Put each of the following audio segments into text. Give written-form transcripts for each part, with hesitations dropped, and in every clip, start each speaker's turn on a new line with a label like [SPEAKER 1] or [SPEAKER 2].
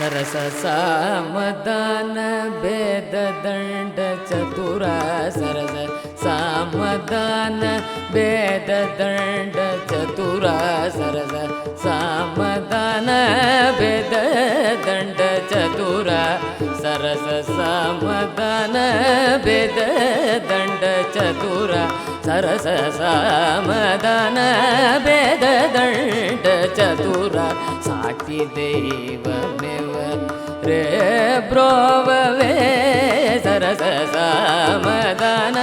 [SPEAKER 1] सरस सामदान भेद दंड चतुरा सरस सामदान भेद दंड चतुरा सरस सामदान भेद दंड चतुरा सरस सामदान भेद दंड चतुरा सरस सामदान भेद दंड चतुरा साक्षी दैवमेव रे ब्रोववे सरस सामदान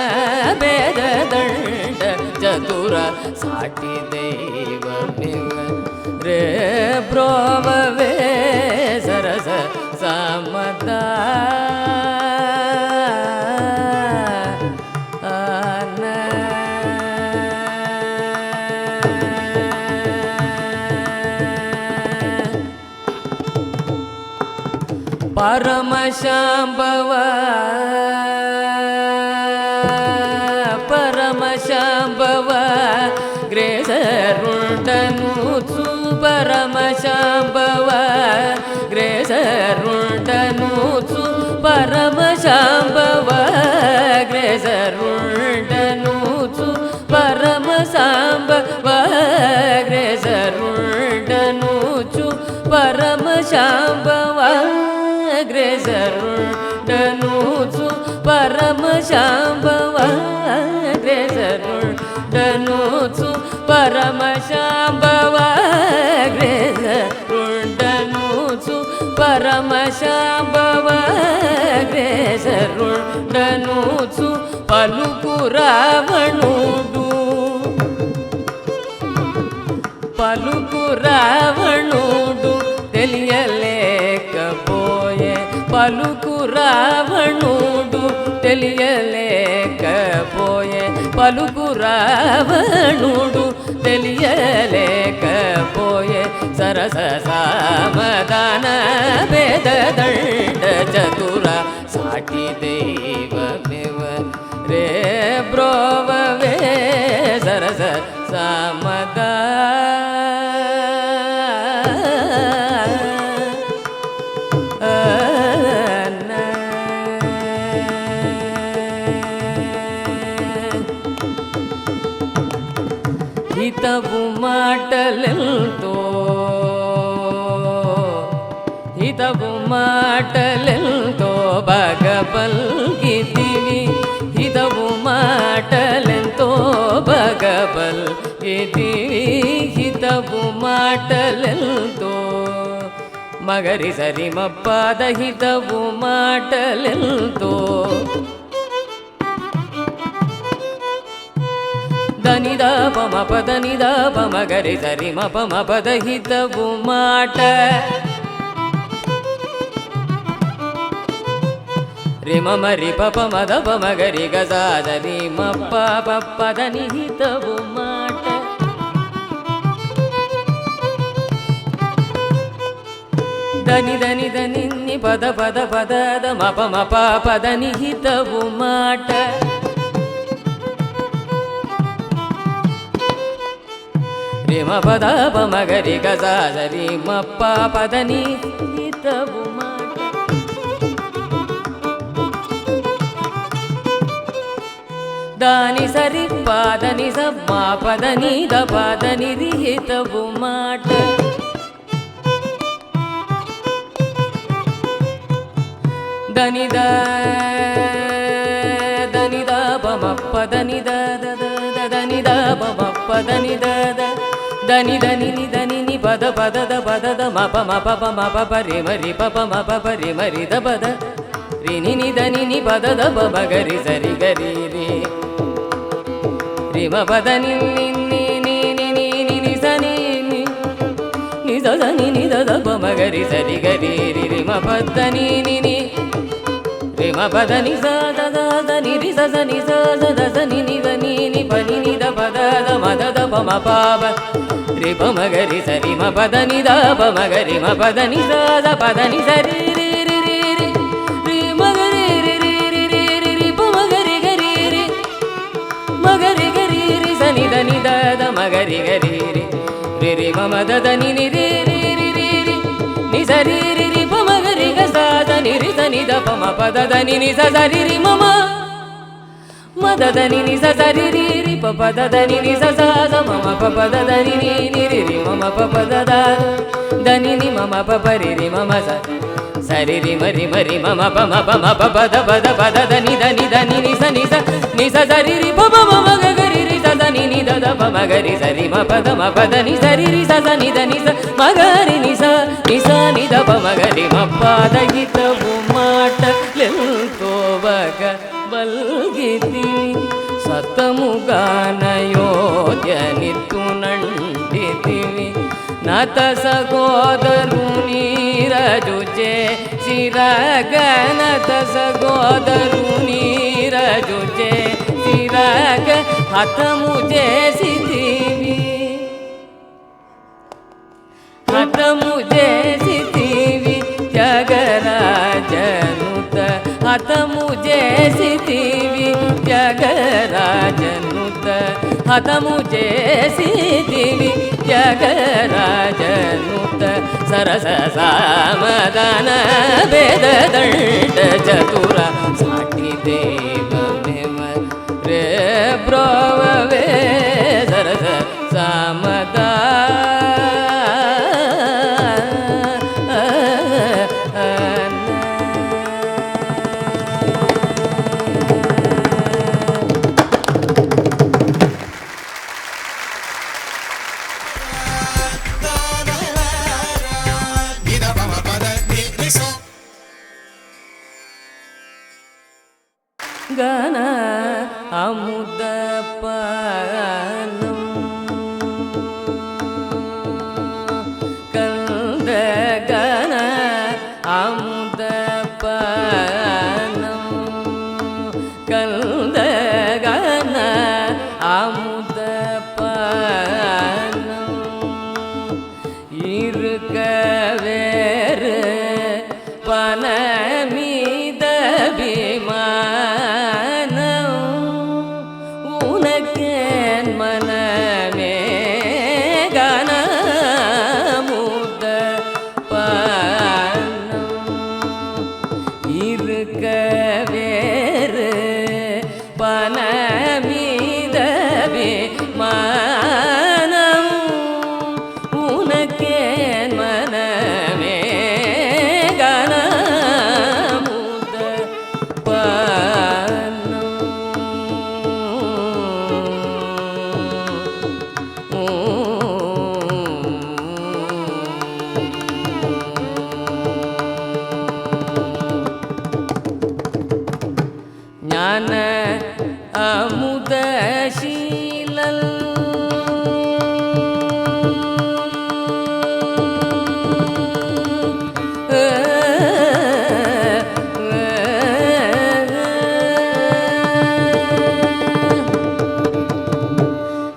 [SPEAKER 1] भेद दंड चतुरा साक्षी दैवमेव रे ब्रोववे सरस सामदान परमशांभव परमशांभव ग्रेसरुंडनुत्सु परमशांभव ग्रेसरुंडनुत्सु परमशांभव ग्रेसरुंडनुत्सु परमशांभव ग्रेसरुंडनुत्सु परमशांभव ग्रेसरुंडनुत्सु परमशांभव ग्रेसरुंडनुत्सु परमशांभव ग्रेसरुंडनुत्सु परमशांभव ग्रेसरुंडनुत्सु पलुकु रावणुडु पलुकु रावणुडु తెలియలేకపోయే పలుకు రావణుడు తెలియలేకపోయే పలుకు రావణుడు తెలియలేకపోయే సరస సామదాన భేద దండ చతుర సాటి దైవమేవ రే బ్రోవవే సరస సామదా हितवु माटलेंतो हितवु माटलेंतो बगबल्गिदिवि हितवु माटलेंतो बगबल्गिदिवि हितवु माटलेंतो मगरि सरि मप्पद हितवु माटलेंतो దని ద పమ పద ని ద పమ గరి సరి మ పమ పద హితవు మాట రి మమ రి ప పమ ద పమ గరి గ స ద ని మ ప ప పద ని హితవు మాట దని దని దని ని పద పద పద ద మ పమ ప పద ని హితవు మాట రి మ పద పమ గరి గ స ద రి మ ప పద ని హితవు మాట దాని సరి పద ని స మ పద ని ద పద ని రి హితవు మాట దని ద దని ద పమ పద ని ద ద దని ద పమ పద ని ద ద దని దని ని దని ని పద పద ద పద ద మ ప మ ప ప మ ప ప రి మ రి ప ప మ ప ప రి మ రి ద పద రి ని ని దని ని పద ద ప మ గ రి సరి గ రి రి రి మ పద ని ని ని ని ని ని ని ని స ని ని ని స ద ని ని ద ద ప మ గ రి సరి గ రి రి రి మ పద ని ని ని రి మ పద ని స ద ద ద ని రి స స ని స ద ద స ని ని ద ని ని ప ని ని ద ప ద ద మ ద ద ప మ ప ప రి ప మ గ రి స రి మ పద ని ద ప మ గ రి మ పద ని స ద పద ని స రి రి రి రి రి రి మ గ రి రి రి రి రి రి రి ప మ గ రి గ రి రి మ గ రి గ రి రి స ని ద ని ద ద మ గ రి గ రి రి రి రి మ మ ద ద ని ని రి రి రి రి రి ని స రి రి రి ప మ ರಿ ಗ ಸ ದ ನಿ ರಿ ಸ ನಿ ದ ಪ ಮ ಪ ದ ದ ನಿ ನಿ ಸ ಸ ರಿ ರಿ ಮ ಮ ಮ ದ ದ ನಿ ನಿ ಸ ಸ ರಿ ರಿ ರಿ ಪ ಪ ದ ದ ನಿ ನಿ ಸ ಸ ದ ಮ ಮ ಪ ಪ ದ ದ ನಿ ನಿ ನಿ ರಿ ರಿ ಮ ಮ ಪ ಪ ದ ದ ದ ನಿ ನಿ ಮ ಮ ಪ ಪ ರಿ ರಿ ಮ ಮ ಸ ಸ ರಿ ರಿ ಮ ರಿ ಮ ರಿ ಮ ಮ ಪ ಮ ಪ ಮ ಪ ದ ಪ ದ ಪ ದ ದ ನಿ ದ ನಿ ದ ನಿ ನಿ ಸ ಸ ರಿ ರಿ ಪ ಪ ಮ ಮ ಗ ಗ ರಿ ರಿ ಸ ದ ನಿ ನಿ ದ ದ ಪ ಮ ಗ ರಿ ಸ ರಿ ಮ ಪ ದ ಮ ಪ ದ ನಿ ಸ ರಿ ರಿ ಸ ಸ ನಿ ದ ನಿ ಸ ಮ ಗ ರಿ ನಿ ಸ ನಿ ದ ಪ ಮ ಗ ರಿ ಮ ಪ ದ ಗಿತವು ಮಾಟಲೆಂತೋ ಬಗ ಬಲ್ಗಿತಿ ಸತಮುಗಾನ ಯೋಧ್ಯ ನಿತ್ತು ನಂಡಿತಿವಿ ನತ ಸಗೋದರು ನೀರಜುಜೆ ಸಿರಗನತ ಸಗೋದರು ನೀರಜುಜೆ ಸಿರಗ ಹತಮುಜೆ ಸಿತೀವಿ ಹತಮುಜೆ ಸಿತೀವಿ ಜಗರಾಜನುತ ಹತಮುಜೆ ಸಿತೀವಿ ಜಗರಾಜನುತ ಹತಮುಜೆ ಸಿತೀವಿ ಜಗರಾಜನುತ ಸರಸ ಸಾಮದಾನ ವೇದ ದಂಡ ಚತುರ ಸಾಟಿ ದೇವ ಮೇಮ ರೇ ಬ್ರೋವೇ ಸರಸ ಸಾಮದಾನ ಗನ ಅಮುದ ಪಾನಂ ಕಂದ ಗನ ಅಮುದ ಪಾನಂ ಕಂದ ಗನ ಅಮುದ ಪಾನಂ இருக்க வேறு பனமீத பீமா மனமே கனமுத பானம் இருக்க வேறு பனமீதவே மானம் உனக்கேன் மனமே கனமுத பானம் ஞான அமுதசீலல்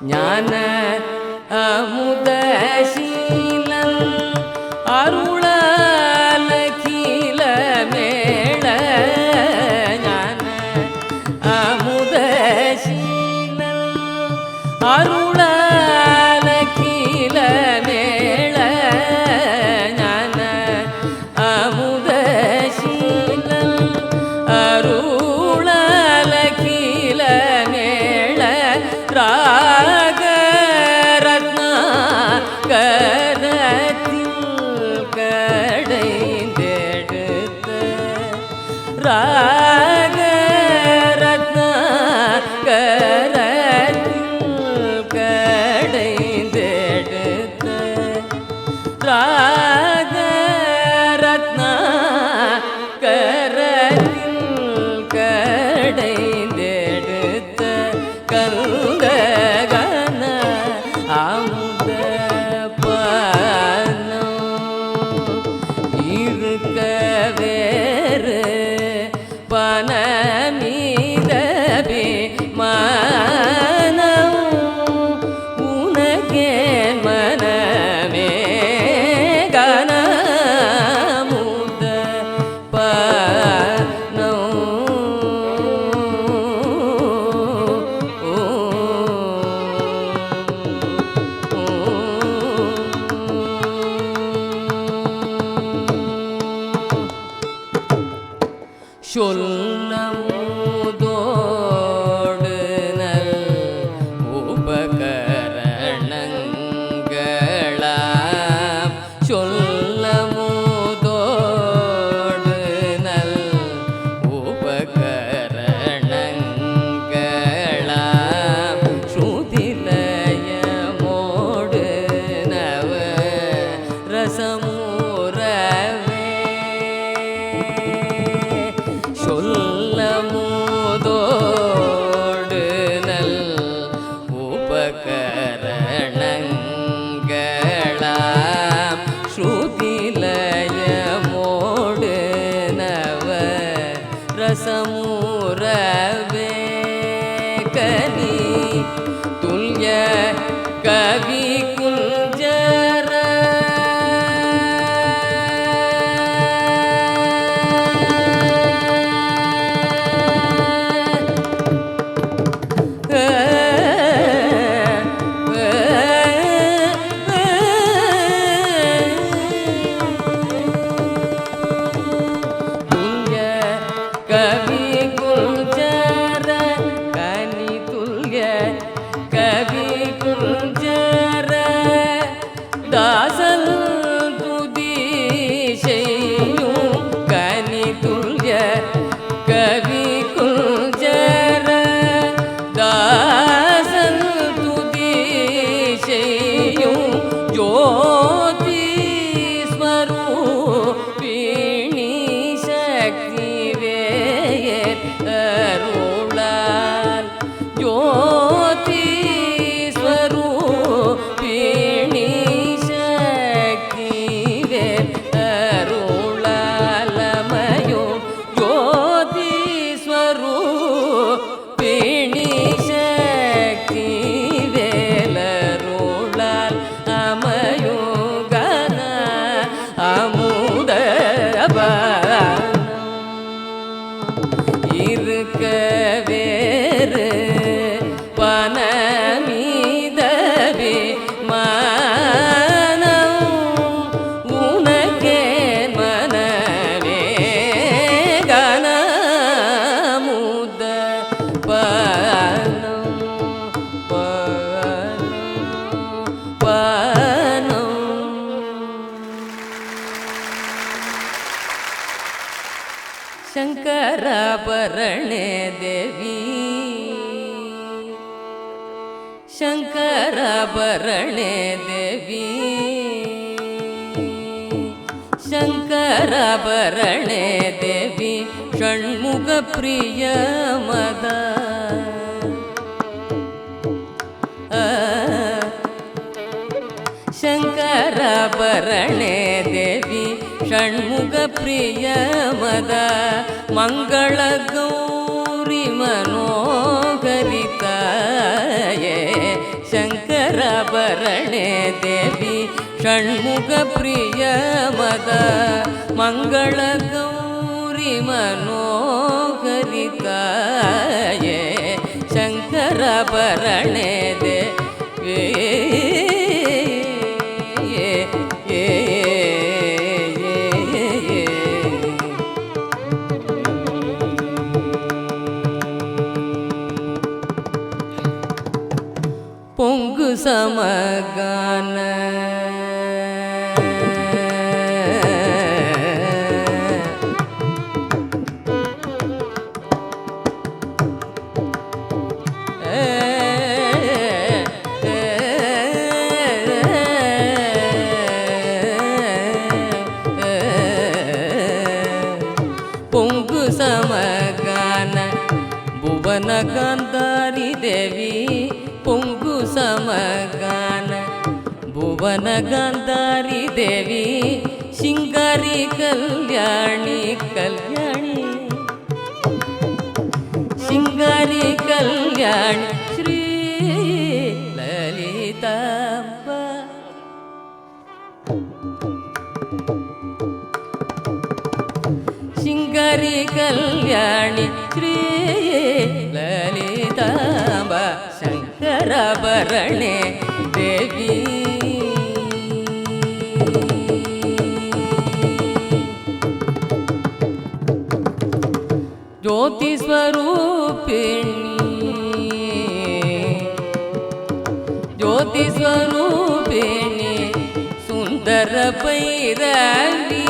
[SPEAKER 1] ஞான அமுதசீலல் அருளாலகில மேள ஞான அமுதசீலல் அருளாலகில மேள ஞான அமுதசீலல் அருளாலகில மேள ராகரத்ன கரத்தில் கடைந்தெடுத்த ராகரத்ன கரத்தில் கடைந்தெடுத்த ராகரத்ன கரத்தில் கடைந்தெடுத்த கந்தகன அமுத பானம் இருக்க வேறு பனமீதவே மானம் உனக்கேன் மனமே கனமுத பானம் சொல்லமுதோடு நல் உபகரணங்களாம் சொல்லமுதோடு நல் உபகரணங்களாம் ஸ்ருதிலயமோடு நவ ரசமுறவே சொல்லமுதோடு நல் உபகரணங்களாம் ஸ்ருதிலயமோடு நவ ரசமுறவே கனி துல்ய கவி குஞ்சர துல்ய கவி குஞ்சர கனி துல்ய கவி குஞ்சர தாசல் துதி செய்யும் கனி துல்ய கவி குஞ்சர தாசல் துதி செய்யும் ஜோதி ஸ்வரூபிணி சக்தி வேர் அருளால் ஜோதி ஸ்வரூபிணி சக்தி வேர் அருளாலமயும் ஜோதி ஸ்வரூபிணி சக்தி வேலருளால் அமையும் கன அமுதபானம் இருக்க வேறு பனமீதவே மானம் உனக்கே மனவே கனமுத பானம் பானம் शङ्कराभरणे देवी शङ्कराभरणे देवी शङ्कराभरणे देवी षण्मुखप्रिय मदा शङ्कराभरणे देवी षण्मुखप्रिय मदा मङ्गलगौरि मनोहरिताये शङ्कराभरणे देवी षण्मुखप्रिय मदा मङ्गलगौरि मनोहरिताये शङ्कराभरणे देवी பொங்கு சமகான பொங்கு சமகான புவன காந்தாரி தேவி பொங்கு சமகான புவன காந்தாரி தேவி சிங்காரி கல்யாணி கல்யாணி சிங்காரி கல்யாணி ஸ்ரீ லலிதாம்பா சிங்காரி கல்யாணி ஸ்ரீ லலிதாம்பா शङ्कराभरणे देवी ಜ್ಯೋತಿ ಸ್ವರೂಪಿಣಿ ಜ್ಯೋತಿ ಸ್ವರೂಪಿಣಿ ಸುಂದರ ಭೈರವಿ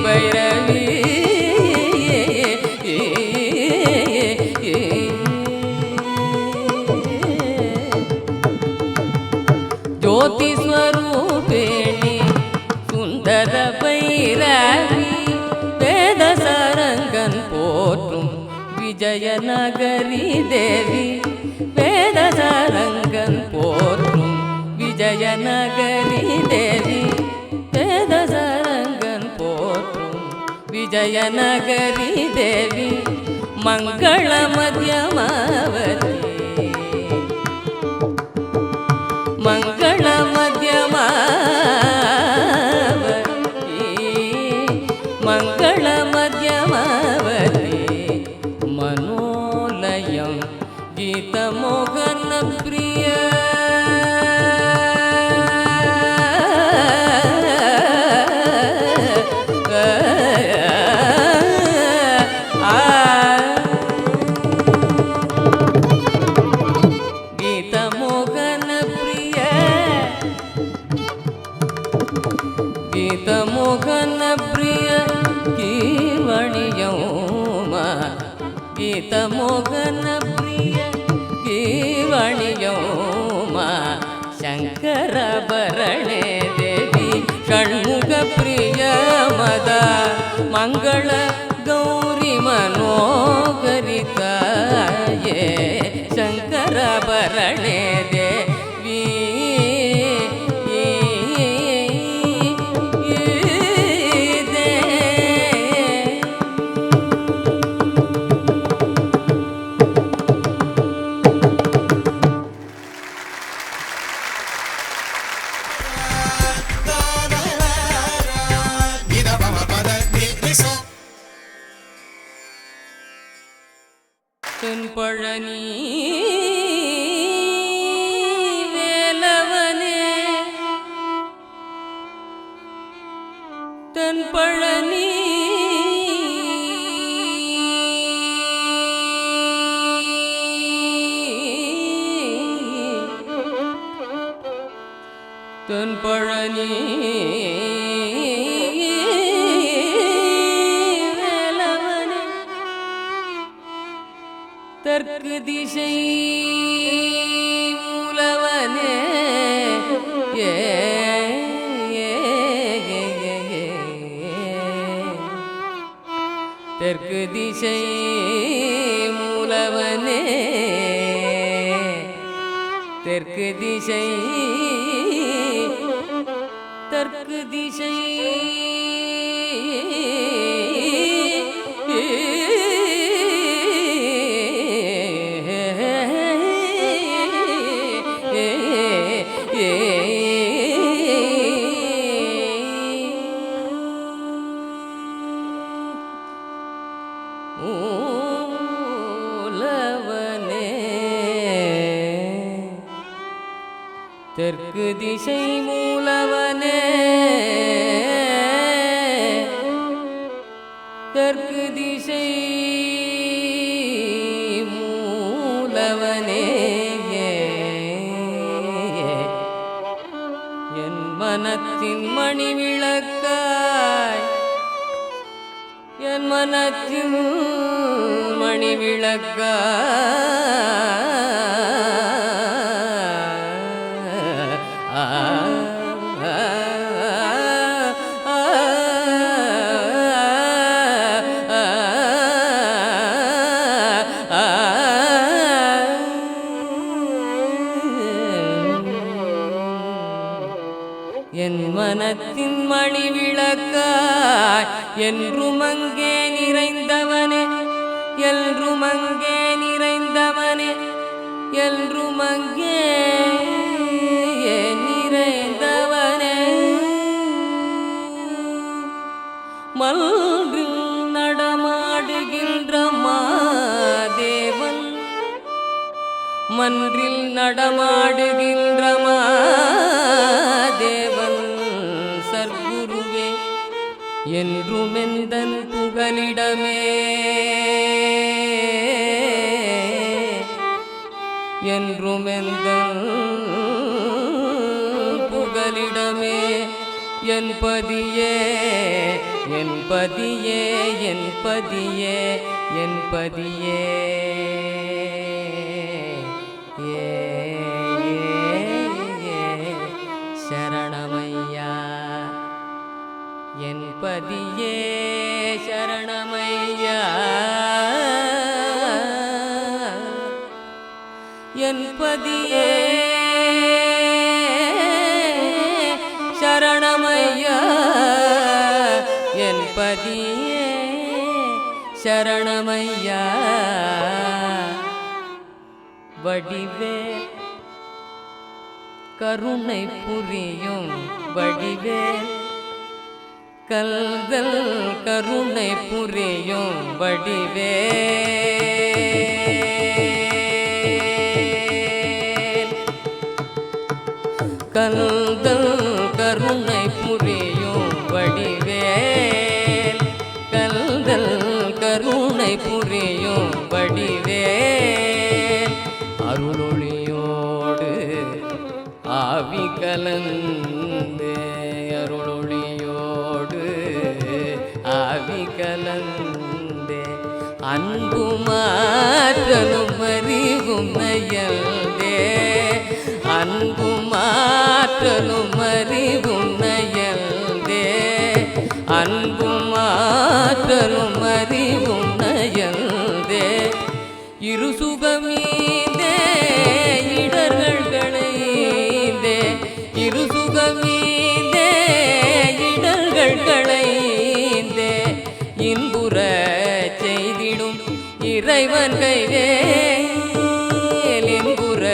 [SPEAKER 1] ಭೈರವಿ ಜ್ಯೋತಿ ಸ್ವರೂಪಿಣಿ சுந்தர பைரவி வேத சரங்கன் போற்றும் விஜயநகரி தேவி வேத சரங்கன் போற்றும் விஜயநகரி தேவி வேத சரங்கன் போற்றும் விஜயநகரி தேவி மங்கள மத்தியமாவதி மங்கள மத்தியமாவதி மங்கள மத்தியமாவதி மனோலயம் கீதமோகன பிரிய गीतमोहन प्रिय कीर्वणियोमा गीतमोहन प्रिय कीर्वणियोमा शङ्करभरणे देवी षण्मुख प्रिय मद मङ्गल गौरी मनोहरिताये शङ्करभरणे देवी தென்பழனி வேலவனே தென்பழனி தென்பழனி தெற்கு திசை மூலவனே தெற்கு திசை மூலவனே தெற்கு திசை தெற்கு திசை தெற்கு திசை மூலவனே தெற்கு திசை மூலவனே என் மனத்தின் மணி விளக்காய் என் மனத்தின் மணி விளக்காய் என் மனத்தின் மணி விளக்காய் என்றும் அங்கே நிறைந்தவனே என்றும் அங்கே நிறைந்தவனே என்றும் அங்கே நிறைந்தவனே மன்றில் நடமாடுகின்ற மாதேவன் மன்றில் நடமாடுகின்ற மாதேவன் சர்க்குருவே என்றுமெந்தன் புகலிடமே என்றுமெந்தன் புகலிடமே என் பதியே என் பதியே என் பதியே என் பதியே சரணமையா என் பதியே சரணமையா என் பதியே சரணமையா என் பதியே சரணமையா வடிவேல் கருணை புரியும் வடிவேல் கல்தல் கருணை புரியும் வடிவேல் கல்தல் கருணை புரியும் வடிவேல் கல்தல் கருணை புரியும் வடிவேல் அருளொளியோடு ஆவி கலந்து அருளொளியோடு ஆவி கலந்து அன்பு மாற்றலும் அறிவும் நயல்தே அன்பு மாற்றலும் அறிவும் நயல்தே அன்பு மாற்றலும் அறிவும் நயல்தே இரு சுகமீதே இடர்கள் களைந்தே இரு சுகமீதே இடர்கள் களைந்தே இன்புற செய்திடும் இறைவன் கைவேல் இன்புற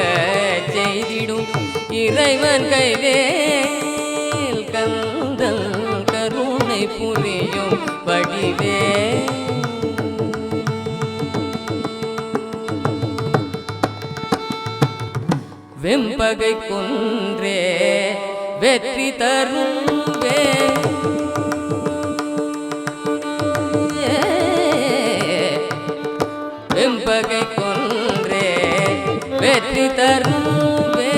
[SPEAKER 1] செய்திடும் இறைவன் கைவேல் கந்தல் கருணை புரியும் வடிவேல் வெம்பகை கொன்றே வெற்றி தருவே வெம்பகை கொன்றே வெற்றி தருவே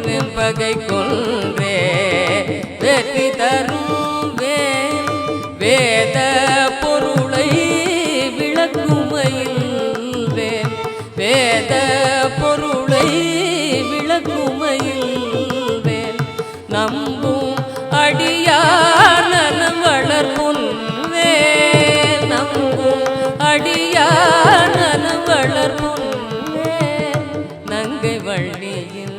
[SPEAKER 1] வெம்பகை கொன்றே வெற்றி தருவே வேத பொருளை விளக்குமையில் வேத பொருளை விளக்குமையில் வேல் நம்பும் அடியார் நலம் வளர்ப்புன் வேல் நம்பும் அடியார் நலம் வளர்ப்புன் வேல் நங்கை வள்ளியில்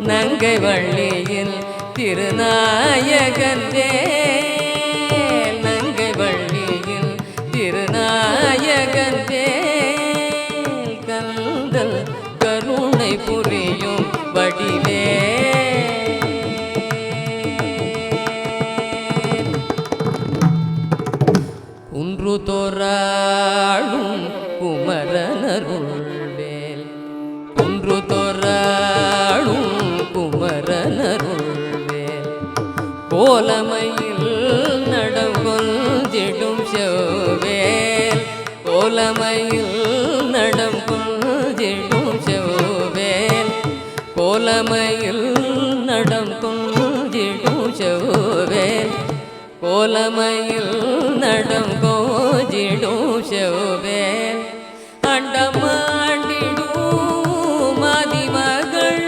[SPEAKER 1] நங்கை வள்ளியில் திருநாயகன் வேல் நங்கை வள்ளியில் திருநாயகன் வேல் கந்தல் கருணை புரியும் வடிவேல் குன்று தோறாளும் குமரனருள்வேல் குன்று தோறாளும் குமரனருள்வேல் கோலமையில் நடங்கொஞ்சிடும் செவ்வேல் கோலமையில் நடங்கொஞ்சிடும் செவ்வேல் கோலமையில் நடங்கொஞ்சிடும் செவ்வேல் கோலமையில் நடங்கொஞ்சிடும் செவ்வேல் அண்டமாண்டிடும் மதிமகள்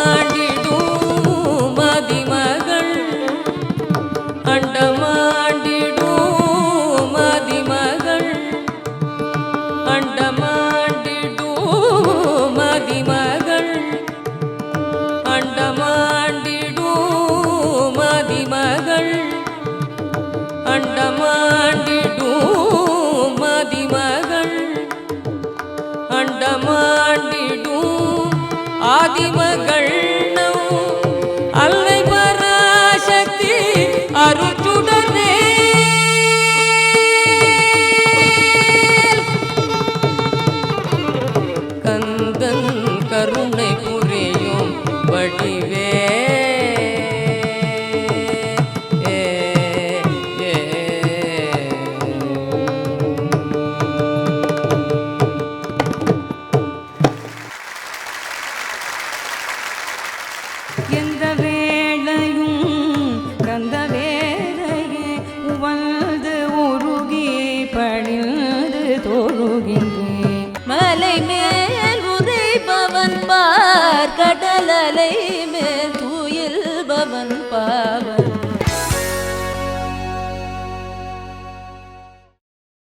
[SPEAKER 1] அண்டமாண்டிடும் மதிமகள் அண்டமாண்டிடும் மதிமகள் தோழுகின்றேன்.
[SPEAKER 2] மலை மேல் உரைபவன் பார் கடலலை மேல் தூயில் பவன் பாவ